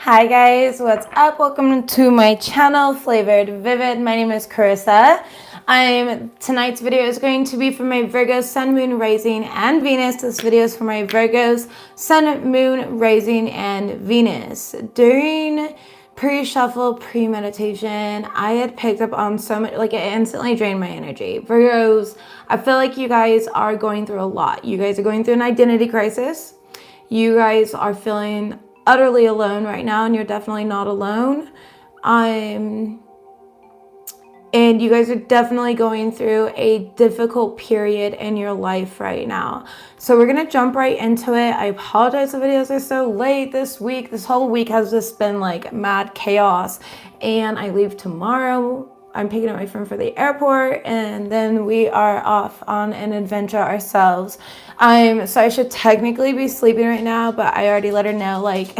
Hi guys, what's up? Welcome to my channel, Flavored.Vivid. My name is Carissa. Tonight's video is going to be for my Virgo, Sun, Moon, Rising, and Venus. This video is for my Virgos, Sun, Moon, Rising, and Venus. During pre-shuffle, pre-meditation, I had picked up on so much, like it instantly drained my energy. Virgos, I feel like you guys are going through a lot. You guys are going through an identity crisis. You guys are feeling utterly alone right now, and you're definitely not alone. And you guys are definitely going through a difficult period in your life right now. So we're gonna jump right into it. I apologize the videos are so late this week. This whole week has just been like mad chaos, and I leave tomorrow. I'm picking up my friend for the airport, and then we are off on an adventure ourselves. So I should technically be sleeping right now, but I already let her know, like,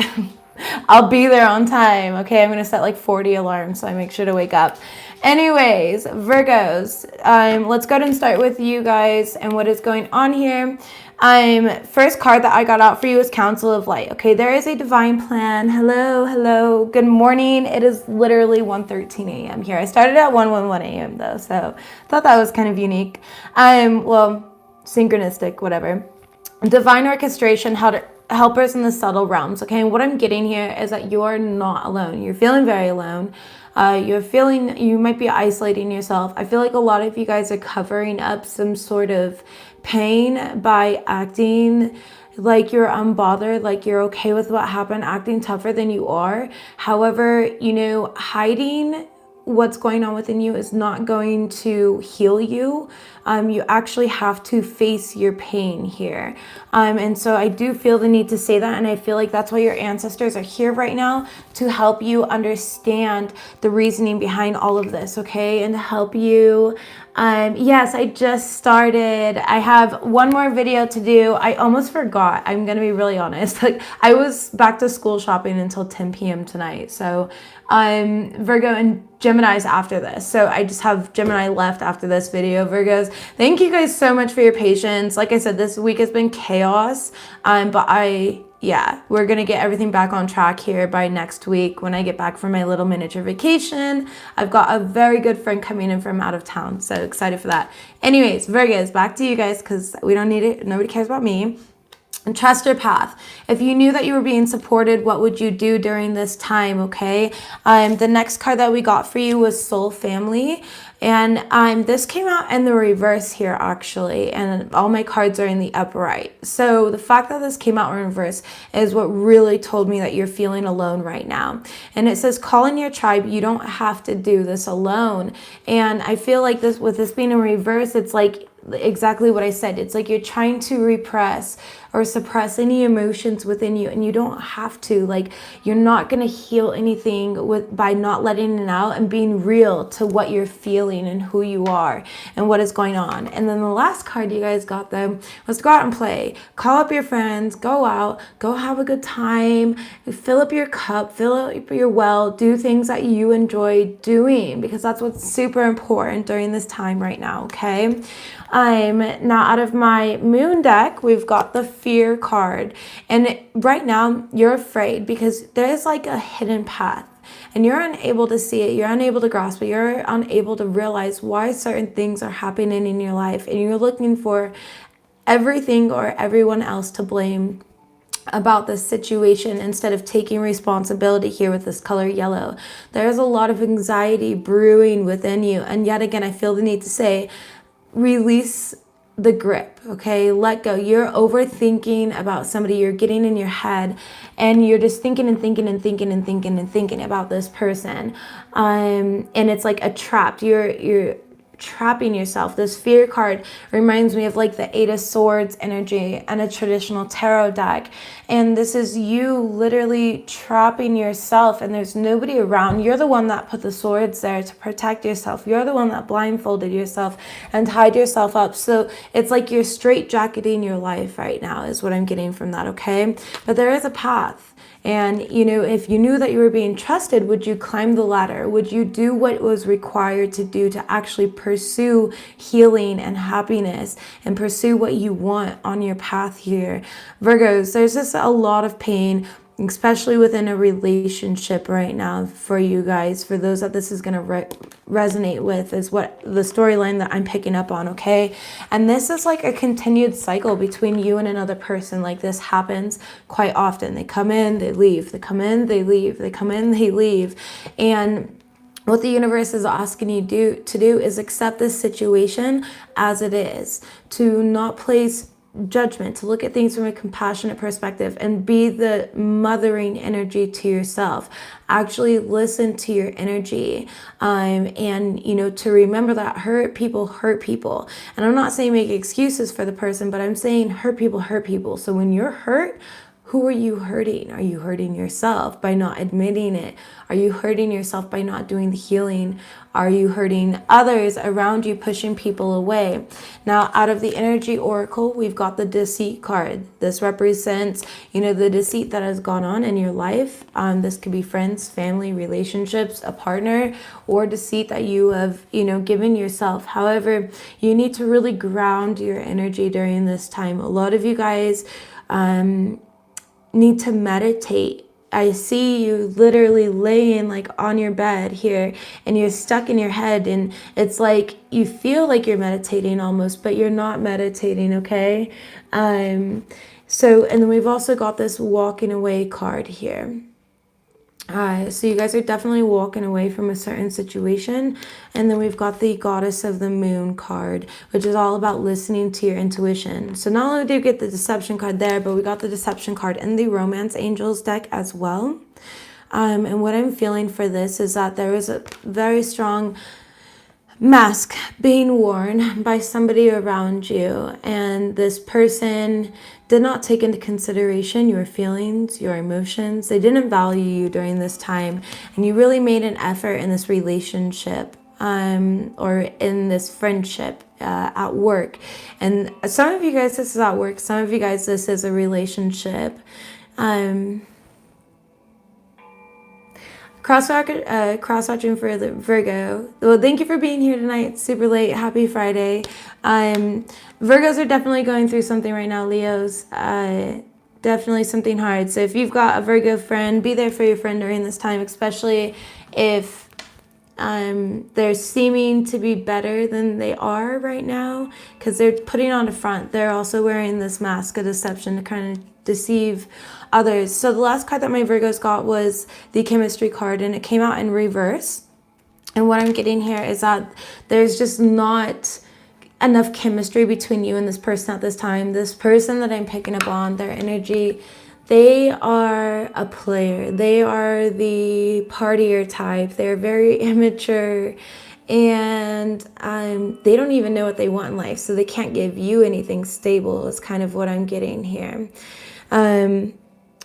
I'll be there on time, okay? I'm going to set like 40 alarms so I make sure to wake up. Anyways, Virgos, let's go ahead and start with you guys and what is going on here. First card that I got out for you is Council of Light. Okay, there is a divine plan. Hello, good morning. It is literally 1:13 a.m. here. I started at 1:11 a.m. though, so I thought that was kind of unique. Well, synchronistic, whatever. Divine orchestration, helpers in the subtle realms. Okay, and what I'm getting here is that you're not alone. You're feeling very alone. You might be isolating yourself. I feel like a lot of you guys are covering up some sort of pain by acting like you're unbothered, like you're okay with what happened, acting tougher than you are. However, hiding what's going on within you is not going to heal you. You actually have to face your pain here. And so I do feel the need to say that, and I feel like that's why your ancestors are here right now, to help you understand the reasoning behind all of this, okay? And to help you. Yes, I just started. I have one more video to do. I almost forgot. I'm going to be really honest. Like, I was back to school shopping until 10 p.m. tonight. So Virgo and Gemini's after this. So I just have Gemini left after this video. Virgos, thank you guys so much for your patience. Like I said, this week has been chaos. We're going to get everything back on track here by next week when I get back from my little miniature vacation. I've got a very good friend coming in from out of town, so excited for that. Anyways, Virgos, back to you guys because we don't need it. Nobody cares about me. And trust your path. If you knew that you were being supported, what would you do during this time, okay? The next card that we got for you was Soul Family. And this came out in the reverse here, actually. And all my cards are in the upright. So the fact that this came out in reverse is what really told me that you're feeling alone right now. And it says, call in your tribe. You don't have to do this alone. And I feel like this, with this being in reverse, it's like exactly what I said. It's like you're trying to repress or suppress any emotions within you, and you don't have to. Like, you're not going to heal anything by not letting it out and being real to what you're feeling and who you are and what is going on. And then the last card you guys got them was to go out and play. Call up your friends, go out, go have a good time, fill up your cup, fill up your well, do things that you enjoy doing, because that's what's super important during this time right now, okay? Now out of my moon deck, we've got the fear card. And right now you're afraid because there's like a hidden path and you're unable to see it. You're unable to grasp it. You're unable to realize why certain things are happening in your life. And you're looking for everything or everyone else to blame about this situation instead of taking responsibility here with this color yellow. There's a lot of anxiety brewing within you. And yet again, I feel the need to say, release the grip, okay? Let go. You're overthinking about somebody. You're getting in your head and you're just thinking about this person. And it's like a trap. You're trapping yourself. This fear card reminds me of like the Eight of Swords energy and a traditional tarot deck. And this is you literally trapping yourself, and there's nobody around. You're the one that put the swords there to protect yourself. You're the one that blindfolded yourself and tied yourself up. So it's like you're straitjacketing your life right now is what I'm getting from that, okay? But there is a path. And, if you knew that you were being trusted, would you climb the ladder? Would you do what was required to do to actually pursue healing and happiness and pursue what you want on your path here? Virgos, there's just a lot of pain. especially within a relationship right now for you guys. For those that this is going to resonate with is what the storyline that I'm picking up on, okay? And this is like a continued cycle between you and another person. Like this happens quite often. They come in, they leave. They come in, they leave. They come in, they leave. And what the universe is asking you to do is accept this situation as it is, to not place judgment, to look at things from a compassionate perspective and be the mothering energy to yourself. Actually listen to your energy, and you know, to remember that hurt people. And I'm not saying make excuses for the person, but I'm saying hurt people. So when you're hurt, who are you hurting? Are you hurting yourself by not admitting it? Are you hurting yourself by not doing the healing? Are you hurting others around you, pushing people away? Now, out of the energy oracle, we've got the deceit card. This represents, you know, the deceit that has gone on in your life. This could be friends, family, relationships, a partner, or deceit that you have, you know, given yourself. However, you need to really ground your energy during this time. A lot of you guys, need to meditate. I see you literally laying like on your bed here and you're stuck in your head, and it's like you feel like you're meditating almost, but you're not meditating, okay? And then we've also got this walking away card here. So you guys are definitely walking away from a certain situation. And then we've got the Goddess of the Moon card, which is all about listening to your intuition. So not only do you get the Deception card there, but we got the Deception card in the Romance Angels deck as well. And what I'm feeling for this is that there is a very strong mask being worn by somebody around you, and this person did not take into consideration your feelings, your emotions. They didn't value you during this time, and you really made an effort in this relationship, or in this friendship, at work. And some of you guys, this is at work. Some of you guys, this is a relationship. Cross-watching for the Virgo. Well, thank you for being here tonight. It's super late. Happy Friday. Virgos are definitely going through something right now. Leos, definitely something hard. So if you've got a Virgo friend, be there for your friend during this time, especially if they're seeming to be better than they are right now, because they're putting on a front. They're also wearing this mask of deception to kind of deceive others. So the last card that my Virgos got was the Chemistry card, and it came out in reverse. And what I'm getting here is that there's just not enough chemistry between you and this person at this time. This person that I'm picking up on, their energy, they are a player. They are the partier type. They're very immature, and they don't even know what they want in life, so they can't give you anything stable is kind of what I'm getting here.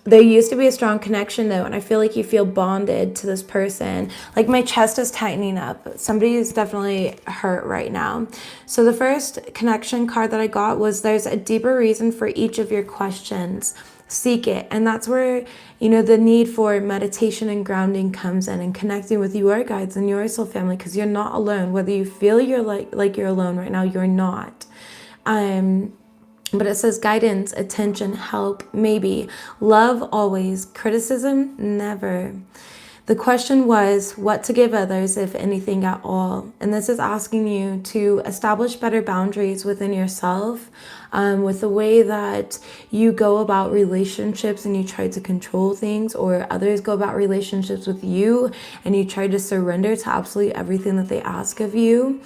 There used to be a strong connection though, and I feel like you feel bonded to this person. Like my chest is tightening up. Somebody is definitely hurt right now. So the first connection card that I got was there's a deeper reason for each of your questions. Seek it. And that's where, you know, the need for meditation and grounding comes in, and connecting with your guides and your soul family, because you're not alone. Whether you feel you're like you're alone right now, you're not. But it says guidance, attention, help, maybe. Love, always. Criticism, never. The question was what to give others, if anything at all. And this is asking you to establish better boundaries within yourself, with the way that you go about relationships and you try to control things, or others go about relationships with you and you try to surrender to absolutely everything that they ask of you.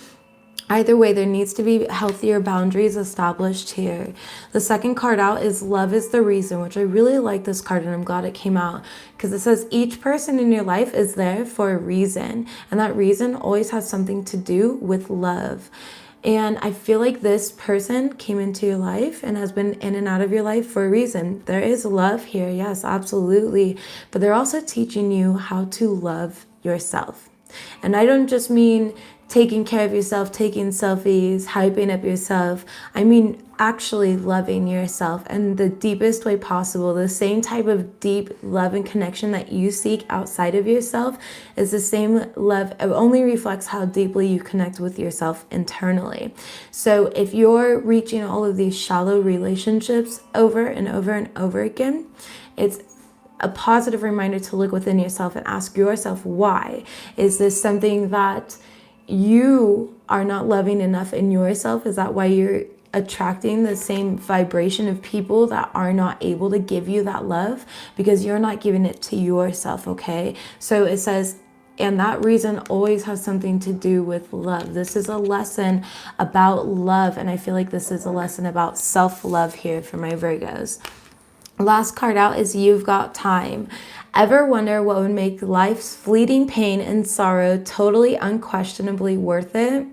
Either way, there needs to be healthier boundaries established here. The second card out is Love is the Reason, which I really like this card, and I'm glad it came out, because it says each person in your life is there for a reason, and that reason always has something to do with love. And I feel like this person came into your life and has been in and out of your life for a reason. There is love here, yes, absolutely. But they're also teaching you how to love yourself. And I don't just mean taking care of yourself, taking selfies, hyping up yourself. I mean actually loving yourself in the deepest way possible. The same type of deep love and connection that you seek outside of yourself is the same love. It only reflects how deeply you connect with yourself internally. So if you're reaching all of these shallow relationships over and over and over again, it's a positive reminder to look within yourself and ask yourself, why? Is this something that you are not loving enough in yourself? Is that why you're attracting the same vibration of people that are not able to give you that love? Because you're not giving it to yourself, okay? So it says, and that reason always has something to do with love. This is a lesson about love, and I feel like this is a lesson about self-love here for my Virgos. Last card out is You've Got Time. Ever wonder what would make life's fleeting pain and sorrow totally unquestionably worth it?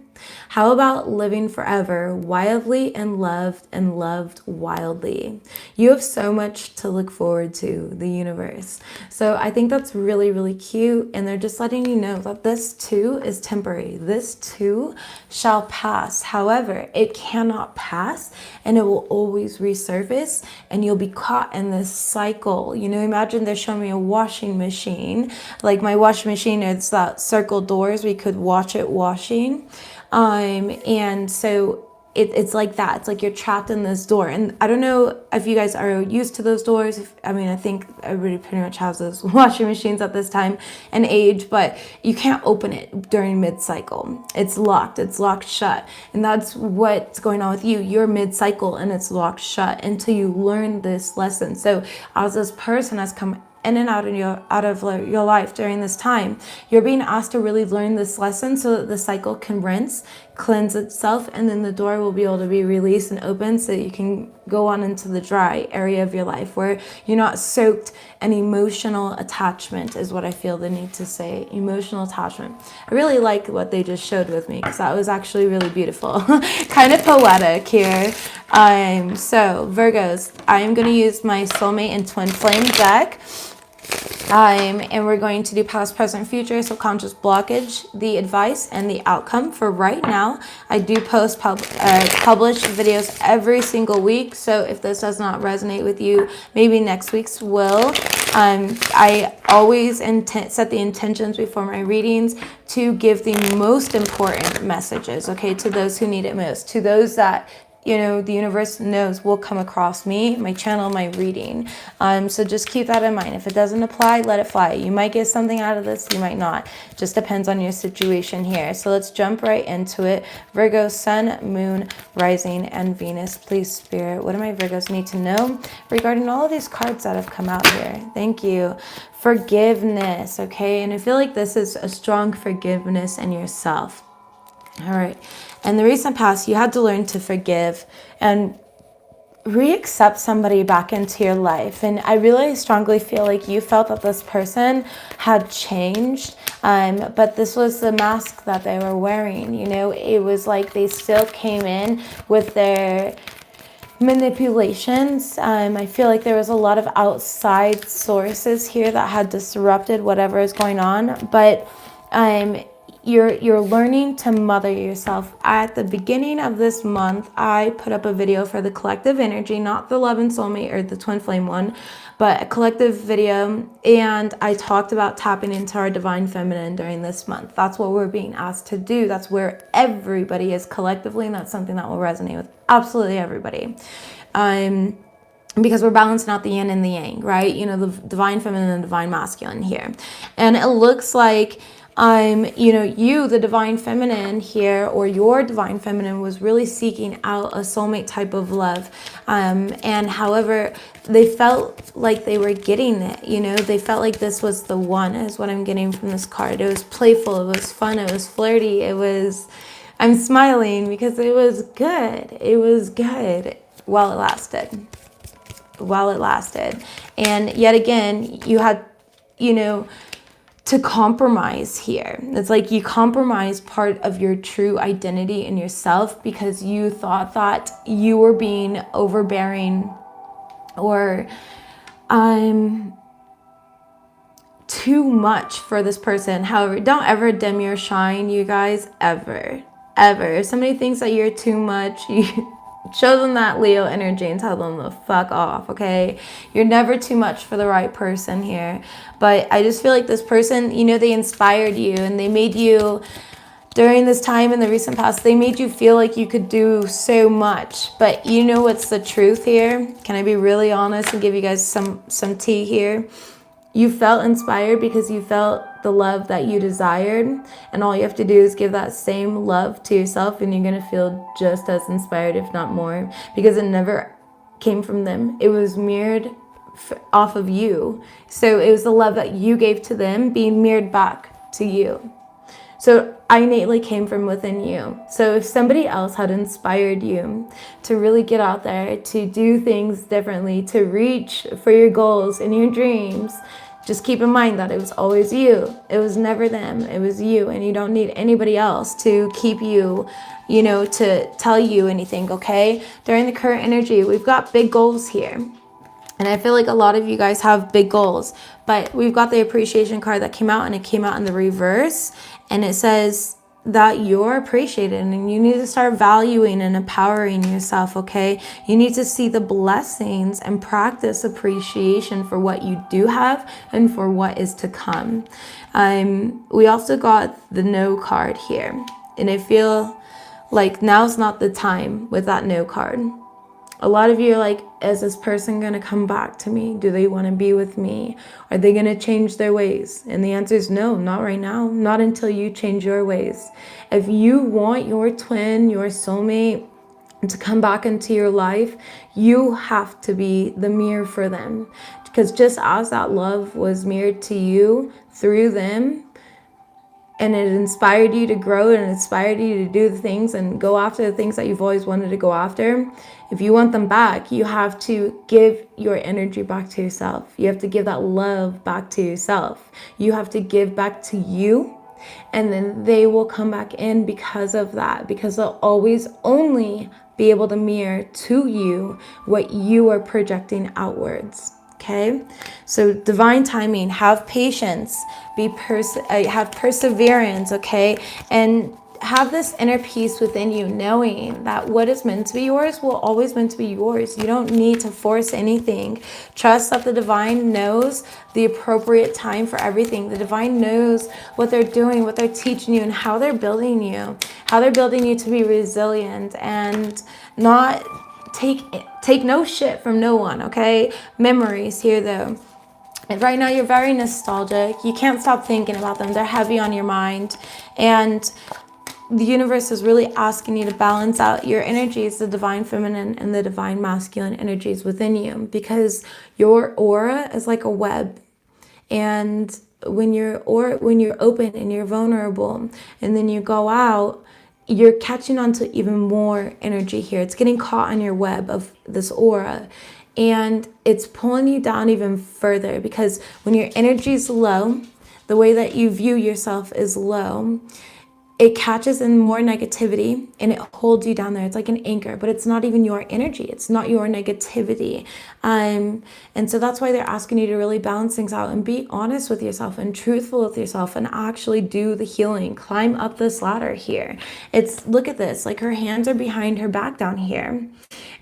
How about living forever, wildly and loved wildly? You have so much to look forward to, the universe. So I think that's really, really cute. And they're just letting you know that this too is temporary. This too shall pass. However, it cannot pass, and it will always resurface, and you'll be caught in this cycle. You know, imagine they're showing me a washing machine. Like my washing machine, it's that circle doors. We could watch it washing. And so it's like that. It's like you're trapped in this door. And I don't know if you guys are used to those doors. I mean, I think everybody pretty much has those washing machines at this time and age, but you can't open it during mid-cycle. It's locked shut. And that's what's going on with you. You're mid-cycle and it's locked shut until you learn this lesson. So as this person has come in and out of your life during this time, you're being asked to really learn this lesson so that the cycle can cleanse itself, and then the door will be able to be released and open so that you can go on into the dry area of your life where you're not soaked in emotional attachment, is what I feel the need to say. Emotional attachment. I really like what they just showed with me, because that was actually really beautiful. Kind of poetic here. So Virgos, I am going to use my soulmate and twin flame deck. And we're going to do past, present, future, subconscious blockage, the advice, and the outcome for right now. I do publish videos every single week, so if this does not resonate with you, maybe next week's will. I always set the intentions before my readings to give the most important messages, okay, to those who need it most, to those that the universe knows will come across me, my channel, my reading. So just keep that in mind. If it doesn't apply, let it fly. You might get something out of this, you might not. Just depends on your situation here. So let's jump right into it. Virgo, Sun, Moon, Rising, and Venus. Please, Spirit, what do my Virgos need to know regarding all of these cards that have come out here? Thank you. Forgiveness, okay? And I feel like this is a strong forgiveness in yourself. All right. In the recent past, you had to learn to forgive and re-accept somebody back into your life. And I really strongly feel like you felt that this person had changed, but this was the mask that they were wearing. It was like they still came in with their manipulations. I feel like there was a lot of outside sources here that had disrupted whatever is going on, but you're learning to mother yourself. At the beginning of this month, I put up a video for the collective energy, not the love and soulmate or the twin flame one, but a collective video, and I talked about tapping into our divine feminine during this month. That's what we're being asked to do. That's where everybody is collectively, and that's something that will resonate with absolutely everybody. Because we're balancing out the yin and the yang, right? The divine feminine and divine masculine here. And it looks like you, the divine feminine here, or your divine feminine, was really seeking out a soulmate type of love. And however, they felt like they were getting it, they felt like this was the one, is what I'm getting from this card. It was playful, it was fun, it was flirty, I'm smiling because it was good. It was good while it lasted. And yet again, you had, to compromise here. It's like you compromise part of your true identity in yourself because you thought that you were being overbearing or too much for this person. However, don't ever dim your shine, you guys, ever. If somebody thinks that you're too much, show them that Leo energy and tell them to fuck off, okay? You're never too much for the right person here. But I just feel like this person, they inspired you, and they made you, during this time in the recent past, they made you feel like you could do so much. But what's the truth here? Can I be really honest and give you guys some tea here? You felt inspired because you felt the love that you desired. And all you have to do is give that same love to yourself, and you're going to feel just as inspired, if not more, because it never came from them. It was mirrored off of you. So it was the love that you gave to them being mirrored back to you. So I innately came from within you. So if somebody else had inspired you to really get out there, to do things differently, to reach for your goals and your dreams, just keep in mind that it was always you. It was never them. It was you. And you don't need anybody else to keep you, you know, to tell you anything, okay? During the current energy, we've got big goals here. And I feel like a lot of you guys have big goals, but we've got the appreciation card that came out, and it came out in the reverse. And it says that you're appreciated, and you need to start valuing and empowering yourself, okay? You need to see the blessings and practice appreciation for what you do have and for what is to come. We also got the no card here. And I feel like now's not the time with that no card. A lot of you are like, is this person going to come back to me? Do they want to be with me? Are they going to change their ways? And the answer is no, not right now. Not until you change your ways. If you want your twin, your soulmate to come back into your life, you have to be the mirror for them. Because just as that love was mirrored to you through them, and it inspired you to grow and inspired you to do the things and go after the things that you've always wanted to go after. If you want them back, you have to give your energy back to yourself. You have to give that love back to yourself. You have to give back to you, and then they will come back in because of that, because they'll always only be able to mirror to you what you are projecting outwards. Okay, so divine timing, have patience, have perseverance, okay, and have this inner peace within you, knowing that what is meant to be yours will always meant to be yours. You don't need to force anything. Trust that the divine knows the appropriate time for everything. The divine knows what they're doing, what they're teaching you, and how they're building you, to be resilient and not take no shit from no one, okay? Memories here though. And right now you're very nostalgic. You can't stop thinking about them. They're heavy on your mind. And the universe is really asking you to balance out your energies, the divine feminine and the divine masculine energies within you, because your aura is like a web. And when you're open and you're vulnerable, and then you go out, you're catching on to even more energy here. It's getting caught on your web of this aura, and it's pulling you down even further, because when your energy is low, the way that you view yourself is low, it catches in more negativity and it holds you down there. It's like an anchor, but it's not even your energy. It's not your negativity. And so that's why they're asking you to really balance things out and be honest with yourself and truthful with yourself and actually do the healing. Climb up this ladder here. Look at this, like her hands are behind her back down here.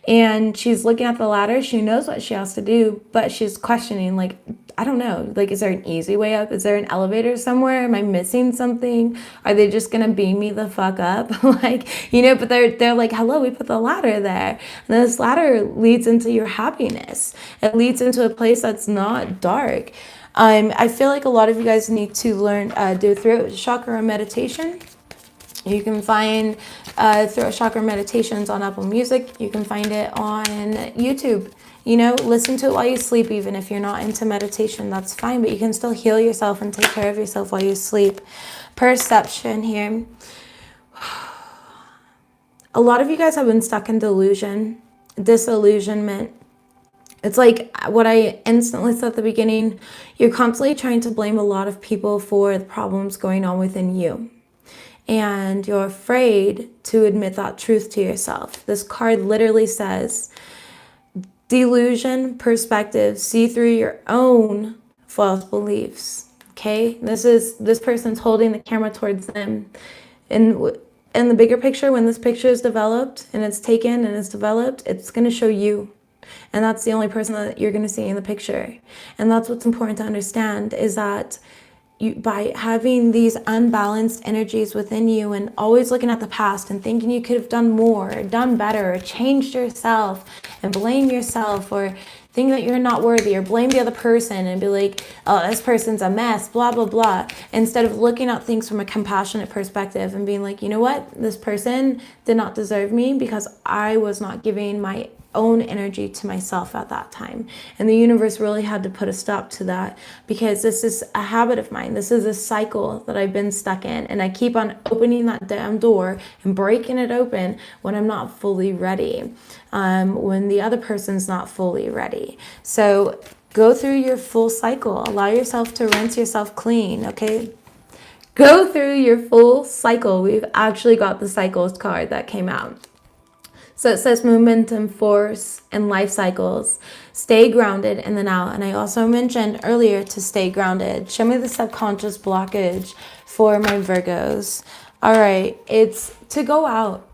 And she's looking at the ladder. She knows what she has to do, but she's questioning, like, I don't know, like, is there an easy way up? Is there an elevator somewhere? Am I missing something? Are they just gonna beam me the fuck up? Like, you know, but they're like, hello, we put the ladder there. And this ladder leads into your happiness. It leads into a place that's not dark. I feel like a lot of you guys need to learn, do throat chakra meditation. You can find throat chakra meditations on Apple Music. You can find it on YouTube. You know, listen to it while you sleep. Even if you're not into meditation, that's fine, but you can still heal yourself and take care of yourself while you sleep. Perception here. A lot of you guys have been stuck in disillusionment. It's like what I instantly said at the beginning. You're constantly trying to blame a lot of people for the problems going on within you. And you're afraid to admit that truth to yourself. This card literally says, delusion, perspective, see through your own false beliefs. Okay, this person's holding the camera towards them. And in the bigger picture, when this picture is developed and it's taken and it's developed, it's going to show you. And that's the only person that you're going to see in the picture. And that's what's important to understand, is that by having these unbalanced energies within you and always looking at the past and thinking you could have done more, or done better, or changed yourself and blame yourself, or think that you're not worthy, or blame the other person and be like, oh, this person's a mess, blah, blah, blah. Instead of looking at things from a compassionate perspective and being like, you know what? This person did not deserve me because I was not giving my own energy to myself at that time. And the universe really had to put a stop to that, because this is a habit of mine. This is a cycle that I've been stuck in, and I keep on opening that damn door and breaking it open when I'm not fully ready, when the other person's not fully ready. So go through your full cycle. Allow yourself to rinse yourself clean, okay? Go through your full cycle. We've actually got the cycles card that came out. So it says momentum, force, and life cycles. Stay grounded in the now. And I also mentioned earlier to stay grounded. Show me the subconscious blockage for my Virgos. All right, it's to go out.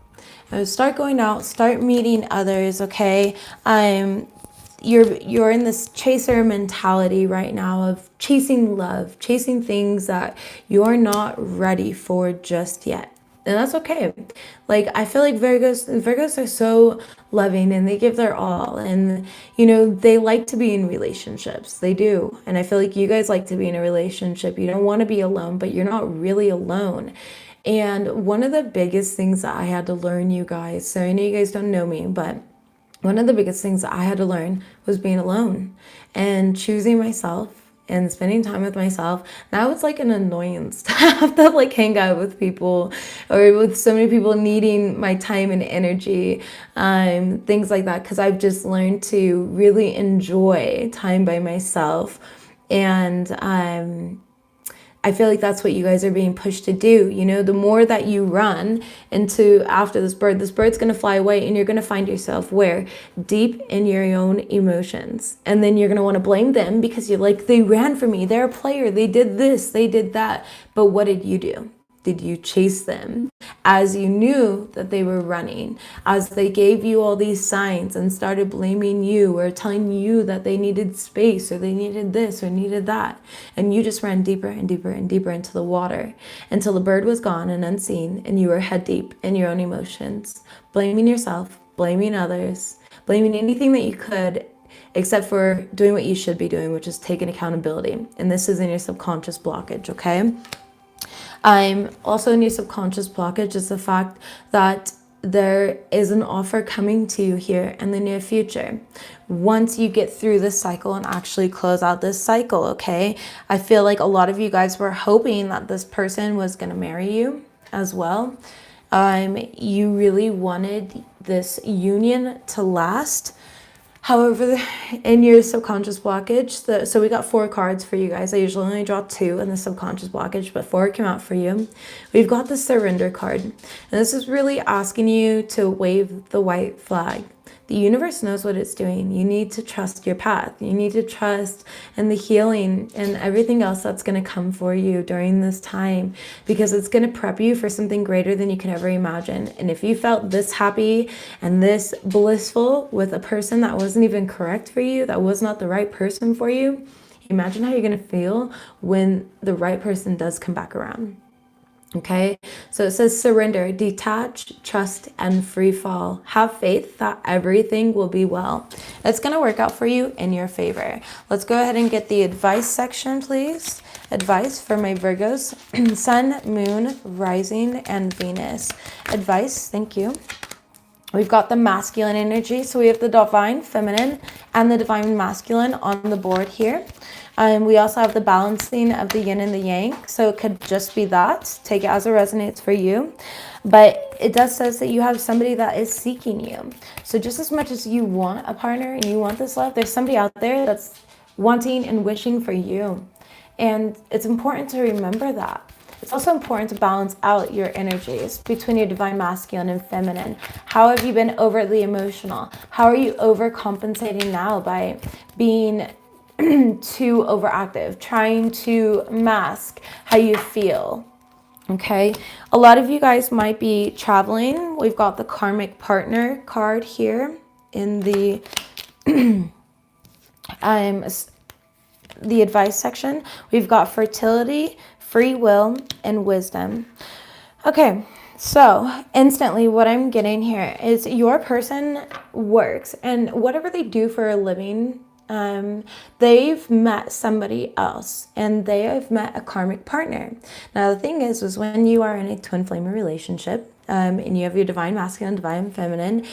Start going out, start meeting others, okay? You're in this chaser mentality right now of chasing love, chasing things that you're not ready for just yet. And that's okay. Like, I feel like Virgos are so loving, and they give their all, and you know, they like to be in relationships. They do. And I feel like you guys like to be in a relationship. You don't want to be alone, but you're not really alone. And one of the biggest things that I had to learn, you guys, so I know you guys don't know me, but one of the biggest things that I had to learn was being alone and choosing myself and spending time with myself. Now it's like an annoyance to have to like hang out with people, or with so many people needing my time and energy, things like that, because I've just learned to really enjoy time by myself. And I feel like that's what you guys are being pushed to do. You know, the more that you run into after this bird's going to fly away, and you're going to find yourself where? Deep in your own emotions. And then you're going to want to blame them because you're like, they ran for me. They're a player. They did this. They did that. But what did you do? Did you chase them as you knew that they were running, as they gave you all these signs and started blaming you or telling you that they needed space or they needed this or needed that? And you just ran deeper and deeper and deeper into the water until the bird was gone and unseen, and you were head deep in your own emotions, blaming yourself, blaming others, blaming anything that you could, except for doing what you should be doing, which is taking accountability. And this is in your subconscious blockage, okay? Also in your subconscious blockage is the fact that there is an offer coming to you here in the near future. Once you get through this cycle and actually close out this cycle, okay? I feel like a lot of you guys were hoping that this person was going to marry you as well. You really wanted this union to last. However, in your subconscious blockage, so we got 4 cards for you guys. I usually only draw 2 in the subconscious blockage, but 4 came out for you. We've got the surrender card. And this is really asking you to wave the white flag. The universe knows what it's doing. You need to trust your path. You need to trust in the healing and everything else that's going to come for you during this time, because it's going to prep you for something greater than you can ever imagine. And if you felt this happy and this blissful with a person that wasn't even correct for you, that was not the right person for you, imagine how you're going to feel when the right person does come back around. Okay, so it says surrender, detach, trust, and free fall. Have faith that everything will be well. It's going to work out for you in your favor. Let's go ahead and get the advice section, please. Advice for my Virgos, Sun, Moon, Rising, and Venus. Advice, thank you. We've got the masculine energy. So we have the divine feminine and the divine masculine on the board here. We also have the balancing of the yin and the yang. So it could just be that. Take it as it resonates for you. But it does say that you have somebody that is seeking you. So just as much as you want a partner and you want this love, there's somebody out there that's wanting and wishing for you. And it's important to remember that. It's also important to balance out your energies between your divine masculine and feminine. How have you been overtly emotional? How are you overcompensating now by being too overactive, trying to mask how you feel? Okay, a lot of you guys might be traveling. We've got the karmic partner card here in the advice section. We've got fertility, free will, and wisdom. Okay, so instantly what I'm getting here is your person works, and whatever they do for a living, they've met somebody else and they have met a karmic partner. Now, the thing is when you are in a twin flame relationship, and you have your divine masculine, divine feminine,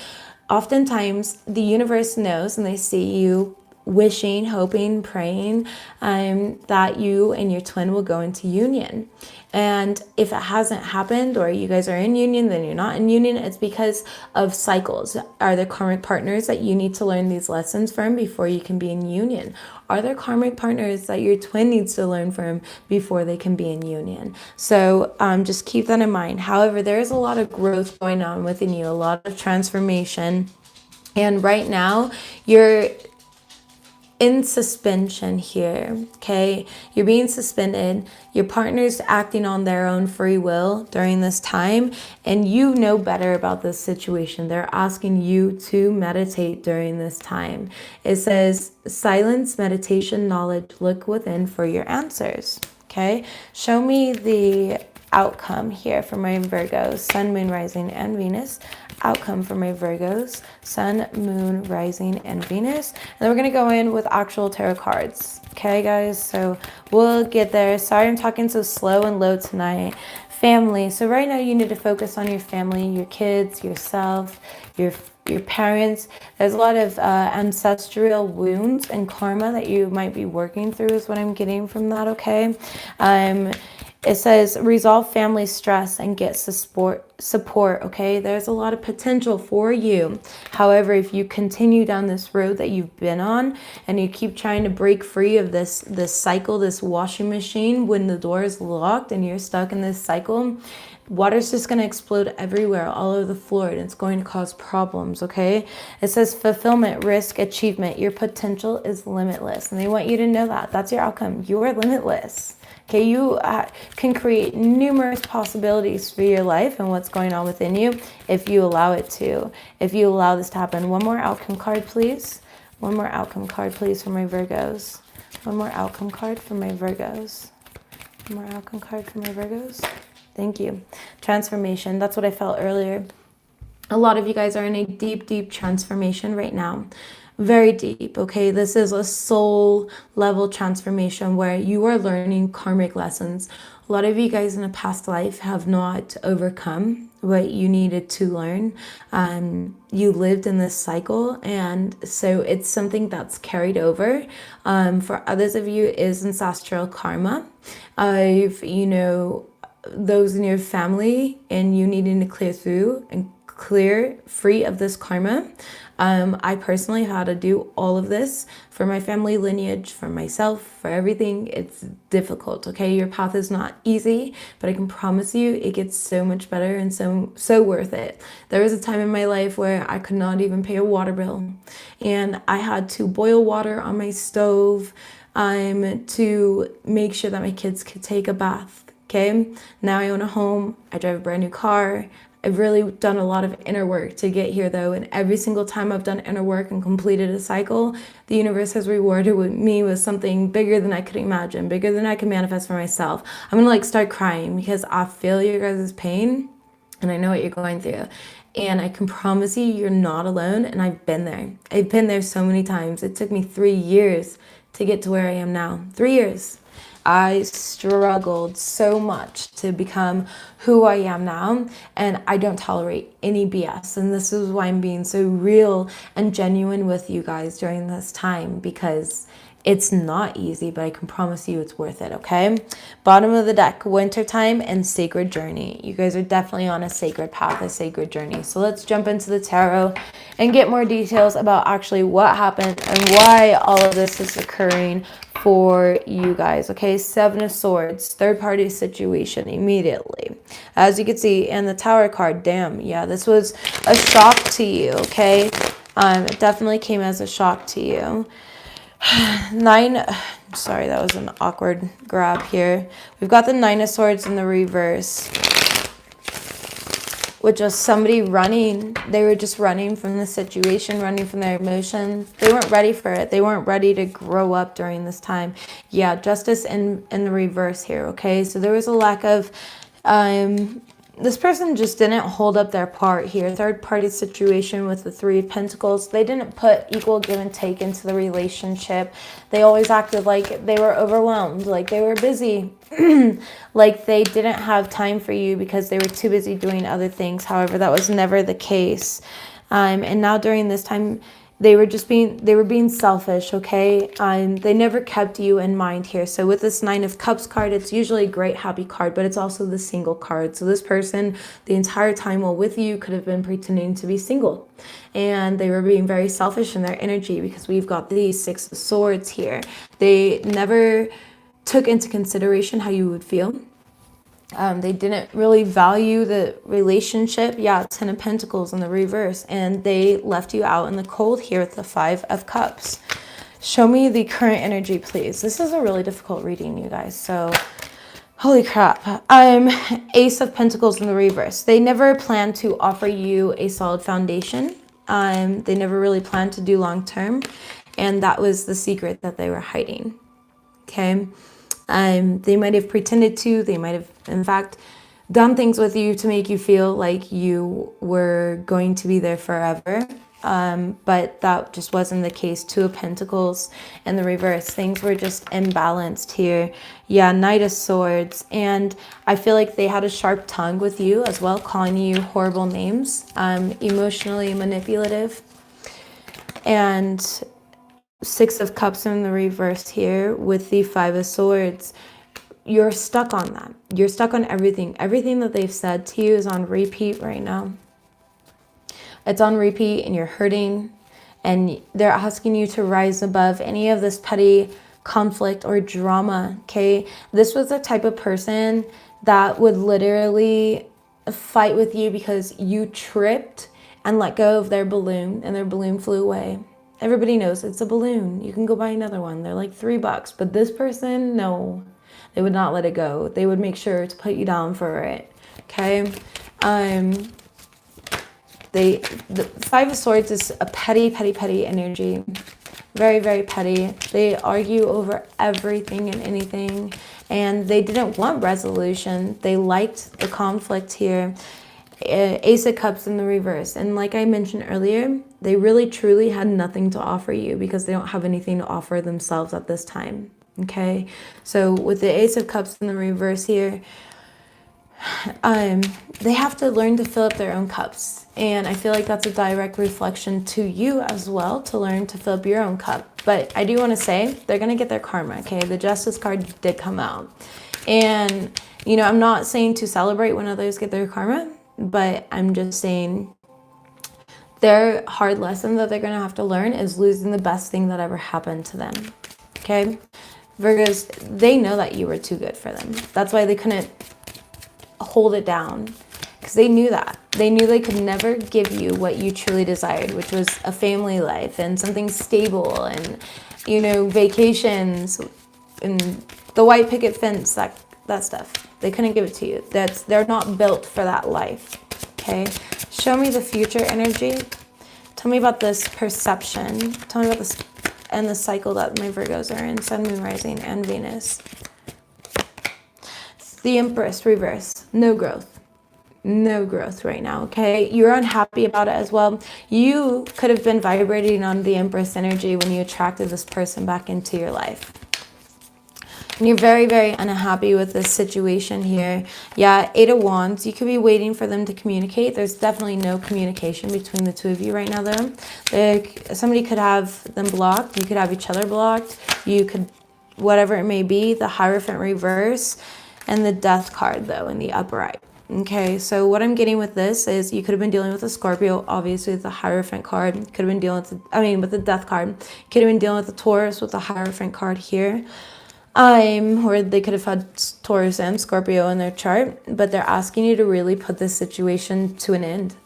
oftentimes the universe knows and they see you wishing, hoping, praying that you and your twin will go into union. And if it hasn't happened, or you guys are in union, then you're not in union, it's because of cycles. Are there karmic partners that you need to learn these lessons from before you can be in union? Are there karmic partners that your twin needs to learn from before they can be in union? So just keep that in mind. However, there is a lot of growth going on within you, a lot of transformation. And right now, you're in suspension here, okay? You're being suspended. Your partner's acting on their own free will during this time, and you know better about this situation. They're asking you to meditate during this time. It says, silence, meditation, knowledge, look within for your answers, okay? Show me the outcome here for my Virgos, Sun, Moon, Rising, and Venus. Outcome for my Virgos, Sun, Moon, Rising, and Venus. And then we're going to go in with actual tarot cards. Okay, guys? So we'll get there. Sorry I'm talking so slow and low tonight. Family. So right now you need to focus on your family, your kids, yourself, your parents. There's a lot of ancestral wounds and karma that you might be working through is what I'm getting from that, okay? It says resolve family stress and get support, okay? There's a lot of potential for you. However, if you continue down this road that you've been on and you keep trying to break free of this cycle, this washing machine, when the door is locked and you're stuck in this cycle, water's just going to explode everywhere, all over the floor, and it's going to cause problems, okay? It says fulfillment, risk, achievement. Your potential is limitless, and they want you to know that. That's your outcome. You are limitless. Okay, you can create numerous possibilities for your life and what's going on within you if you allow it to, if you allow this to happen. One more outcome card, please. One more outcome card, please, for my Virgos. One more outcome card for my Virgos. One more outcome card for my Virgos. Thank you. Transformation. That's what I felt earlier. A lot of you guys are in a deep, deep transformation right now. Very deep, okay? This is a soul level transformation where you are learning karmic lessons. A lot of you guys in a past life have not overcome what you needed to learn. You lived in this cycle, and so it's something that's carried over. For others of you, it is ancestral karma. You know, those in your family and you needing to clear through and clear free of this karma. I personally had to do all of this for my family lineage, for myself, for everything. It's difficult, okay? Your path is not easy, but I can promise you it gets so much better and so worth it. There was a time in my life where I could not even pay a water bill, and I had to boil water on my stove to make sure that my kids could take a bath, okay? Now I own a home, I drive a brand new car. I've really done a lot of inner work to get here, though, and every single time I've done inner work and completed a cycle, the universe has rewarded me with something bigger than I could imagine, bigger than I could manifest for myself. I'm gonna start crying because I feel your guys' pain and I know what you're going through. And I can promise you, you're not alone, and I've been there. I've been there so many times. It took me 3 years to get to where I am now. 3 years. I struggled so much to become who I am now, and I don't tolerate any BS. And this is why I'm being so real and genuine with you guys during this time, because it's not easy, but I can promise you it's worth it, okay? Bottom of the deck, wintertime and sacred journey. You guys are definitely on a sacred path, a sacred journey. So let's jump into the tarot and get more details about actually what happened and why all of this is occurring for you guys, okay? Seven of Swords, third-party situation immediately. As you can see, and the Tower card, damn, yeah, this was a shock to you, okay? It definitely came as a shock to you. Sorry, that was an awkward grab here. We've got the Nine of Swords in the reverse, which was somebody running. They were just running from the situation, running from their emotions. They weren't ready for it. They weren't ready to grow up during this time. Yeah, Justice in the reverse here, okay? So there was a lack of this person just didn't hold up their part here. Third party situation with the Three of Pentacles. They didn't put equal give and take into the relationship. They always acted like they were overwhelmed, like they were busy, like they didn't have time for you because they were too busy doing other things. However, that was never the case. And now during this time, they were being selfish, okay? They never kept you in mind here. So with this Nine of Cups card, it's usually a great happy card, but it's also the single card. So this person, the entire time while with you, could have been pretending to be single. And they were being very selfish in their energy because we've got these Six of Swords here. They never took into consideration how you would feel. They didn't really value the relationship. Yeah, Ten of Pentacles in the reverse. And they left you out in the cold here with the Five of Cups. Show me the current energy, please. This is a really difficult reading, you guys. So, holy crap. Ace of Pentacles in the reverse. They never planned to offer you a solid foundation. They never really planned to do long term. And that was the secret that they were hiding. Okay. They might have pretended to, they might have, in fact, done things with you to make you feel like you were going to be there forever. But that just wasn't the case. Two of Pentacles in the reverse. Things were just imbalanced here. Yeah, Knight of Swords. And I feel like they had a sharp tongue with you as well, calling you horrible names, emotionally manipulative. And Six of Cups in the reverse here with the Five of Swords. You're stuck on that. You're stuck on everything. Everything that they've said to you is on repeat right now. It's on repeat and you're hurting. And they're asking you to rise above any of this petty conflict or drama, okay? This was the type of person that would literally fight with you because you tripped and let go of their balloon and their balloon flew away. Everybody knows it's a balloon. You can go buy another one. They're like $3. But this person, no, they would not let it go. They would make sure to put you down for it. Okay. The Five of Swords is a petty energy. Very, very petty. They argue over everything and anything. And they didn't want resolution. They liked the conflict here. Ace of Cups in the reverse. And like I mentioned earlier, they really truly had nothing to offer you because they don't have anything to offer themselves at this time. Okay, so with the Ace of Cups in the reverse here, they have to learn to fill up their own cups. And I feel like that's a direct reflection to you as well, to learn to fill up your own cup. But I do want to say they're going to get their karma. Okay, the Justice card did come out. And, you know, I'm not saying to celebrate when others get their karma, but I'm just saying their hard lesson that they're going to have to learn is losing the best thing that ever happened to them. Okay? Virgos, they know that you were too good for them. That's why they couldn't hold it down. Because they knew that. They knew they could never give you what you truly desired, which was a family life and something stable and, you know, vacations and the white picket fence, that stuff. They couldn't give it to you. They're not built for that life. Okay? Show me the future energy. Tell me about this perception. Tell me about this and the cycle that my Virgos are in. Sun, Moon, Rising, and Venus. The Empress reverse. No growth. No growth right now, okay? You're unhappy about it as well. You could have been vibrating on the Empress energy when you attracted this person back into your life. And you're very, very unhappy with this situation here. Yeah, Eight of Wands. You could be waiting for them to communicate. There's definitely no communication between the two of you right now, though. Somebody could have them blocked. You could have each other blocked. You could, whatever it may be, the Hierophant reverse and the Death card, though, in the upright. Okay, so what I'm getting with this is you could have been dealing with a Scorpio, obviously with the Hierophant card. You could have been dealing with with the Death card. You could have been dealing with the Taurus with the Hierophant card here. Or they could have had Taurus and Scorpio in their chart, but they're asking you to really put this situation to an end,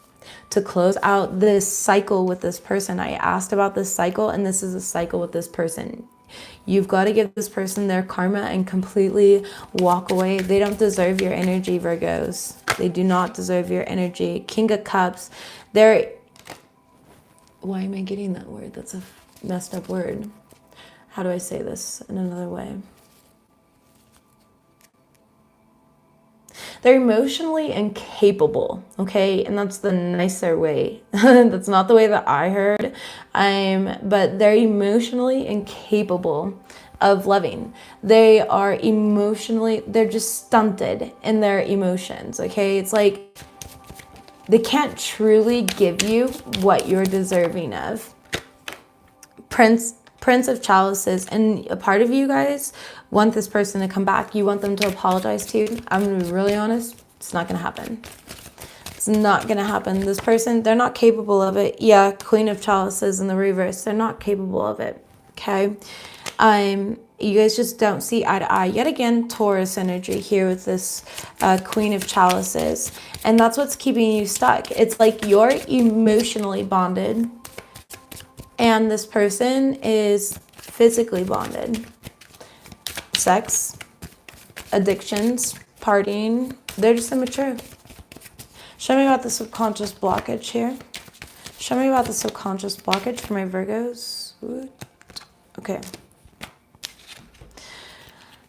to close out this cycle with this person. I asked about this cycle, and this is a cycle with this person. You've got to give this person their karma and completely walk away. They don't deserve your energy, Virgos. They do not deserve your energy. King of Cups. Why am I getting that word? That's a messed up word. How do I say this in another way? They're emotionally incapable, okay? And that's the nicer way. That's not the way that I heard. But they're emotionally incapable of loving. They are emotionally, they're just stunted in their emotions, okay? It's like they can't truly give you what you're deserving of. Prince of Chalices, and a part of you guys want this person to come back. You want them to apologize to you. I'm gonna be really honest, it's not gonna happen. It's not gonna happen. This person, they're not capable of it. Yeah, Queen of Chalices in the reverse, they're not capable of it, okay? You guys just don't see eye to eye. Yet again, Taurus energy here with this Queen of Chalices, and that's what's keeping you stuck. It's like you're emotionally bonded, and this person is physically bonded. Sex, addictions, partying, they're just immature. Show me about the subconscious blockage here. Show me about the subconscious blockage for my Virgos. Okay.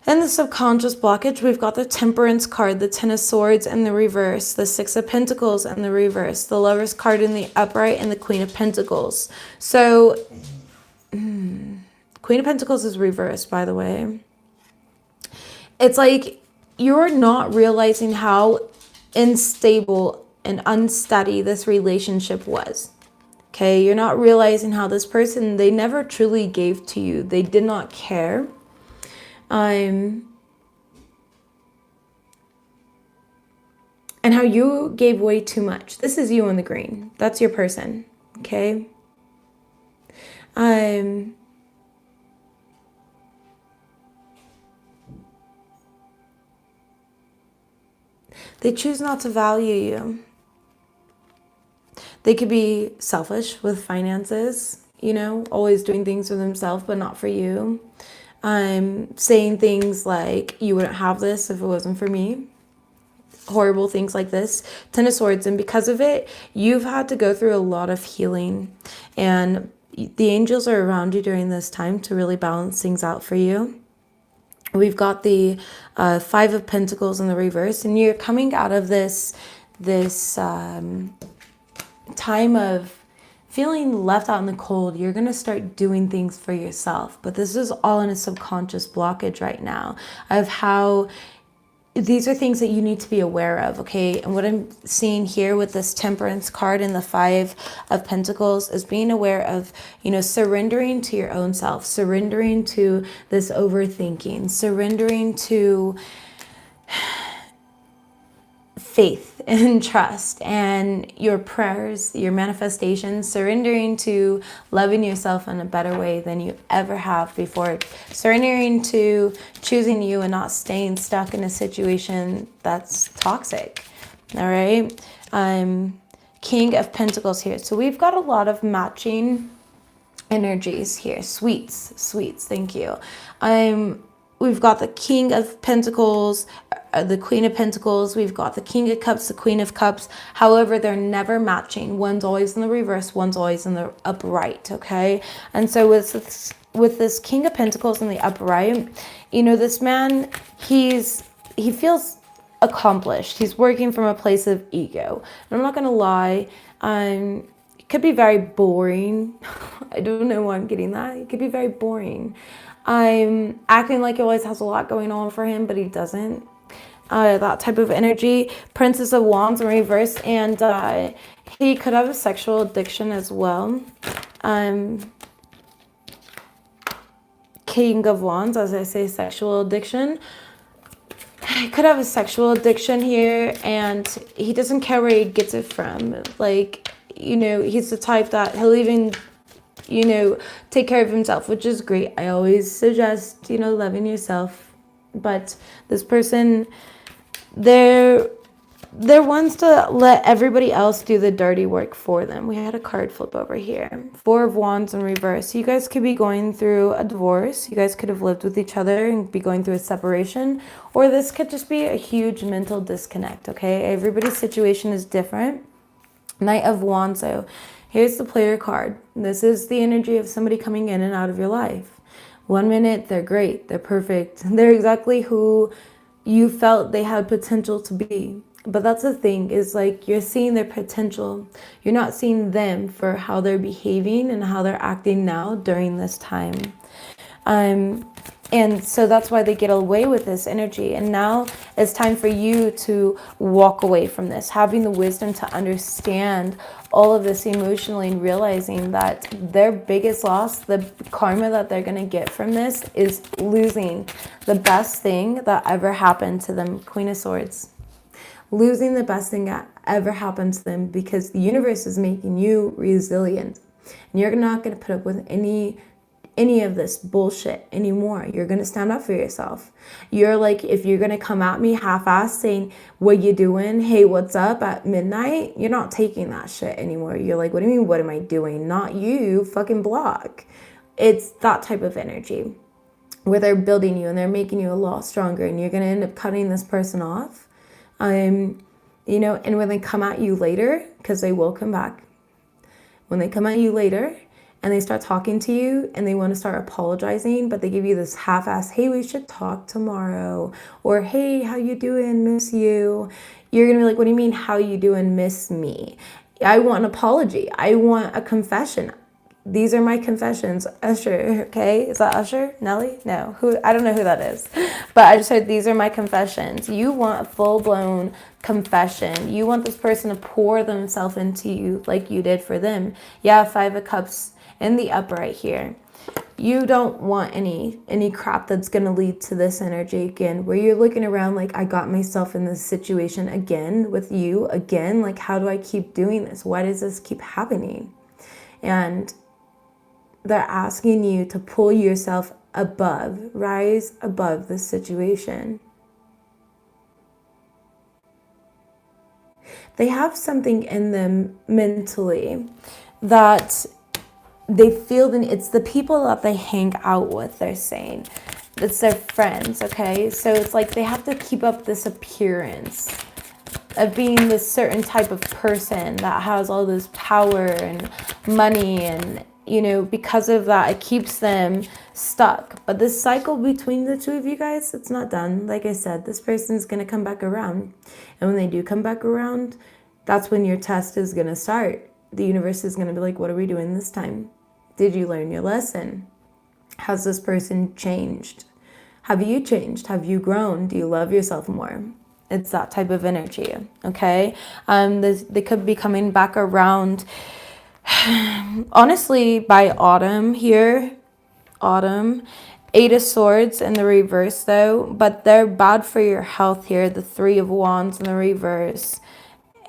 In the subconscious blockage, we've got the Temperance card, the Ten of Swords in the reverse, the Six of Pentacles in the reverse, the Lovers card in the upright, and the Queen of Pentacles. So, Queen of Pentacles is reversed, by the way. It's like you're not realizing how unstable and unsteady this relationship was. Okay, you're not realizing how this person, they never truly gave to you. They did not care. And how you gave way too much. This is you in the green. That's your person. Okay. They choose not to value you. They could be selfish with finances, you know, always doing things for themselves, but not for you. Saying things like, you wouldn't have this if it wasn't for me. Horrible things like this. Ten of Swords. And because of it, you've had to go through a lot of healing. And the angels are around you during this time to really balance things out for you. We've got the Five of Pentacles in the reverse. And you're coming out of this time of feeling left out in the cold. You're going to start doing things for yourself. But this is all in a subconscious blockage right now of how these are things that you need to be aware of, okay? And what I'm seeing here with this Temperance card and the Five of Pentacles is being aware of, you know, surrendering to your own self, surrendering to this overthinking, surrendering to faith and trust and your prayers, your manifestations, surrendering to loving yourself in a better way than you ever have before, surrendering to choosing you and not staying stuck in a situation that's toxic. All right. King of Pentacles here. So we've got a lot of matching energies here. Sweets. Thank you. We've got the King of Pentacles, the Queen of Pentacles. We've got the King of Cups, the Queen of Cups. However, they're never matching. One's always in the reverse, one's always in the upright, okay? And so with this King of Pentacles in the upright, you know, this man, he feels accomplished. He's working from a place of ego. And I'm not going to lie, it could be very boring. I don't know why I'm getting that. It could be very boring. I'm acting like he always has a lot going on for him, but he doesn't. That type of energy. Princess of Wands in reverse, and he could have a sexual addiction as well. King of Wands, as I say, sexual addiction. He could have a sexual addiction here, and he doesn't care where he gets it from. Like, you know, he's the type that he'll even, you know, take care of himself, which is great. I always suggest, you know, loving yourself. But this person, they're ones to let everybody else do the dirty work for them. We had a card flip over here. Four of Wands in reverse. You guys could be going through a divorce. You guys could have lived with each other and be going through a separation. Or this could just be a huge mental disconnect, okay? Everybody's situation is different. Knight of Wands, so here's the player card. This is the energy of somebody coming in and out of your life. 1 minute, they're great, they're perfect, they're exactly who you felt they had potential to be. But that's the thing, is like you're seeing their potential. You're not seeing them for how they're behaving and how they're acting now during this time. And so that's why they get away with this energy. And now it's time for you to walk away from this, having the wisdom to understand all of this emotionally and realizing that their biggest loss, the karma that they're going to get from this, is losing the best thing that ever happened to them. Queen of Swords. Losing the best thing that ever happened to them, because the universe is making you resilient. And you're not going to put up with any of this bullshit anymore. You're going to stand up for yourself. You're like, if you're going to come at me half-assed saying, what you doing? Hey, what's up at midnight? You're not taking that shit anymore. You're like, what do you mean, what am I doing? Not you, fucking block. It's that type of energy where they're building you and they're making you a lot stronger, and you're going to end up cutting this person off. You know, and when they come at you later, because they will come back, when they come at you later, and they start talking to you and they want to start apologizing, but they give you this half-ass, hey, we should talk tomorrow, or hey, how you doing, miss you. You're gonna be like, what do you mean, how you doing, miss me? I want an apology. I want a confession. These are my confessions. Usher, okay? Is that Usher? Nelly? No. Who? I don't know who that is. But I just said, these are my confessions. You want a full-blown confession. You want this person to pour themselves into you like you did for them. Yeah, 5 of Cups in the upright here. You don't want any crap that's going to lead to this energy again, where you're looking around like, I got myself in this situation again with you again. Like, how do I keep doing this? Why does this keep happening? And they're asking you to pull yourself above, rise above this situation. They have something in them mentally that they feel that it's the people that they hang out with, they're saying. It's their friends, okay? So it's like they have to keep up this appearance of being this certain type of person that has all this power and money, and you know, because of that, it keeps them stuck. But this cycle between the two of you guys, it's not done. Like I said, this person's going to come back around. And when they do come back around, that's when your test is going to start. The universe is going to be like, what are we doing this time? Did you learn your lesson? Has this person changed? Have you changed? Have you grown? Do you love yourself more? It's that type of energy, okay? They could be coming back around honestly by autumn here. Autumn. 8 of Swords in the reverse though, but they're bad for your health here. The 3 of Wands in the reverse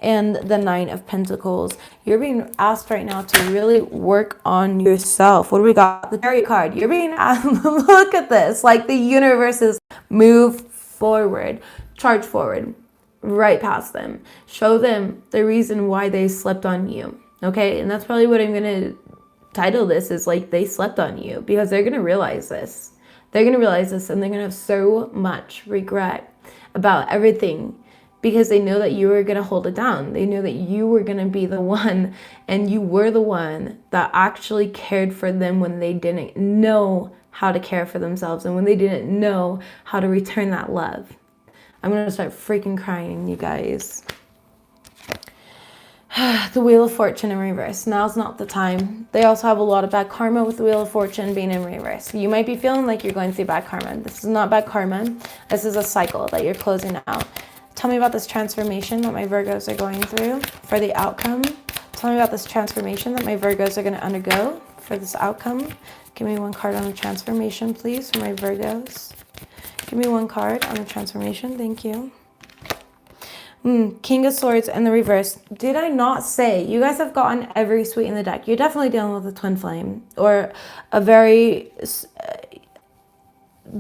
and the 9 of Pentacles. You're being asked right now to really work on yourself. What do we got? The Chariot card. You're being asked, look at this, like the universe is move forward, charge forward, right past them. Show them the reason why they slept on you. Okay, and that's probably what I'm going to title this, is like, they slept on you, because they're going to realize this. They're going to realize this, and they're going to have so much regret about everything, because they know that you were going to hold it down. They know that you were going to be the one, and you were the one that actually cared for them when they didn't know how to care for themselves, and when they didn't know how to return that love. I'm going to start freaking crying, you guys. The Wheel of Fortune in reverse. Now's not the time. They also have a lot of bad karma with the Wheel of Fortune being in reverse. You might be feeling like you're going through bad karma. This is not bad karma. This is a cycle that you're closing out. Tell me about this transformation that my Virgos are going through for the outcome. Tell me about this transformation that my Virgos are going to undergo for this outcome. Give me one card on the transformation, please, for my Virgos. Give me one card on the transformation. Thank you. King of Swords in the reverse. Did I not say you guys have gotten every suite in the deck? You're definitely dealing with a twin flame or a very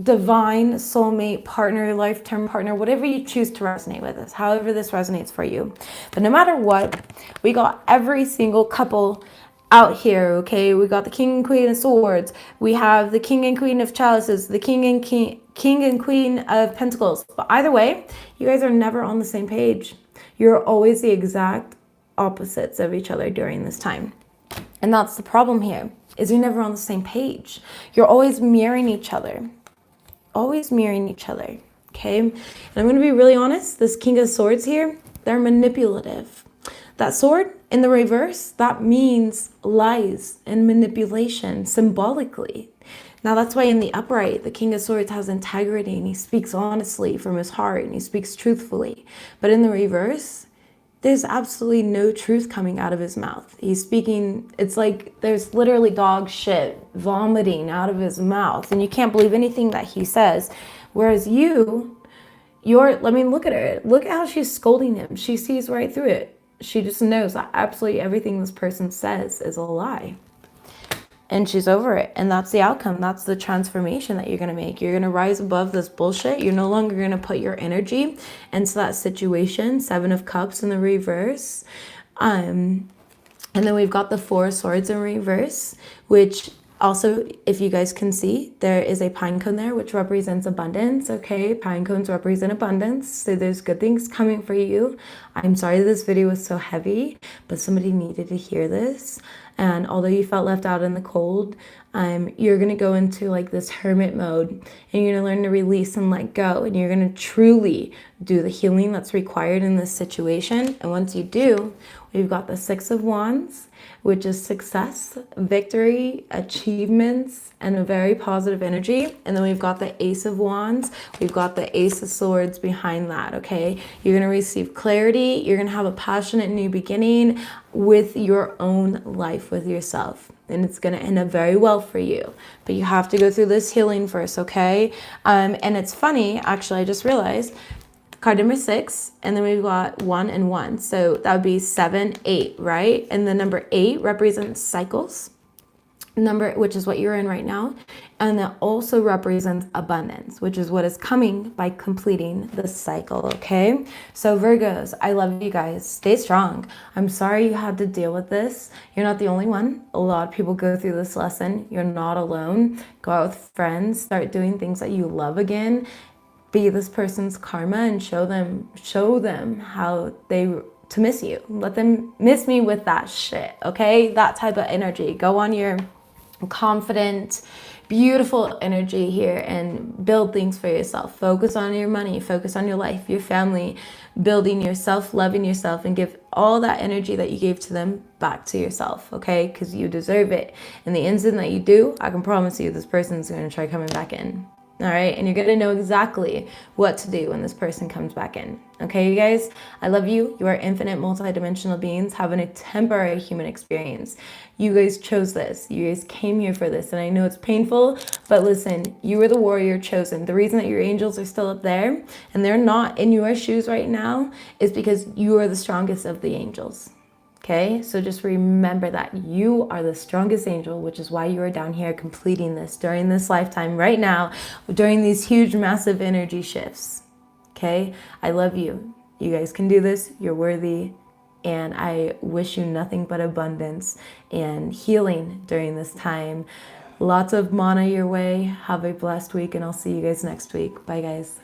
divine soulmate partner, lifetime partner, whatever you choose to resonate with this, however this resonates for you. But no matter what, we got every single couple out here, okay? We got the King and Queen of Swords. We have the King and Queen of Chalices, the King and Queen of Pentacles. But either way, you guys are never on the same page. You're always the exact opposites of each other during this time. And that's the problem here, is you're never on the same page. You're always mirroring each other. Always mirroring each other, okay? And I'm going to be really honest, this King of Swords here, they're manipulative. That sword in the reverse, that means lies and manipulation symbolically. Now that's why in the upright, the King of Swords has integrity and he speaks honestly from his heart and he speaks truthfully. But in the reverse, there's absolutely no truth coming out of his mouth. He's speaking, it's like there's literally dog shit vomiting out of his mouth and you can't believe anything that he says. Whereas look at her. Look at how she's scolding him. She sees right through it. She just knows that absolutely everything this person says is a lie. And she's over it. And that's the outcome. That's the transformation that you're going to make. You're going to rise above this bullshit. You're no longer going to put your energy into that situation. 7 of Cups in the reverse. And then we've got the 4 of Swords in reverse, which also, if you guys can see, there is a pine cone there, which represents abundance, okay? Pine cones represent abundance, so there's good things coming for you. I'm sorry this video was so heavy, but somebody needed to hear this. And although you felt left out in the cold, you're going to go into like this hermit mode and you're going to learn to release and let go. And you're going to truly do the healing that's required in this situation. And once you do, we've got the 6 of Wands, which is success, victory, achievements, and a very positive energy. And then we've got the Ace of Wands. We've got the Ace of Swords behind that, okay? You're going to receive clarity. You're going to have a passionate new beginning with your own life, with yourself. And it's going to end up very well for you. But you have to go through this healing first, okay? And it's funny, actually, I just realized, card number 6, and then we've got 1 and 1. So that would be 7, 8, right? And the number 8 represents cycles, which is what you're in right now. And that also represents abundance, which is what is coming by completing the cycle, okay? So Virgos, I love you guys. Stay strong. I'm sorry you had to deal with this. You're not the only one. A lot of people go through this lesson. You're not alone. Go out with friends. Start doing things that you love again. Be this person's karma and show them how to miss you. Let them miss me with that shit, okay? That type of energy. Go on your confident, beautiful energy here and build things for yourself. Focus on your money, focus on your life, your family, building yourself, loving yourself, and give all that energy that you gave to them back to yourself, okay? Because you deserve it. And the instant that you do, I can promise you this person's going to try coming back in. All right, and you're going to know exactly what to do when this person comes back in. Okay, you guys, I love you. You are infinite multidimensional beings having a temporary human experience. You guys chose this. You guys came here for this, and I know it's painful, but listen, you were the warrior chosen. The reason that your angels are still up there and they're not in your shoes right now is because you are the strongest of the angels. Okay, so just remember that you are the strongest angel, which is why you are down here completing this during this lifetime right now, during these huge, massive energy shifts. Okay, I love you. You guys can do this. You're worthy. And I wish you nothing but abundance and healing during this time. Lots of mana your way. Have a blessed week, and I'll see you guys next week. Bye, guys.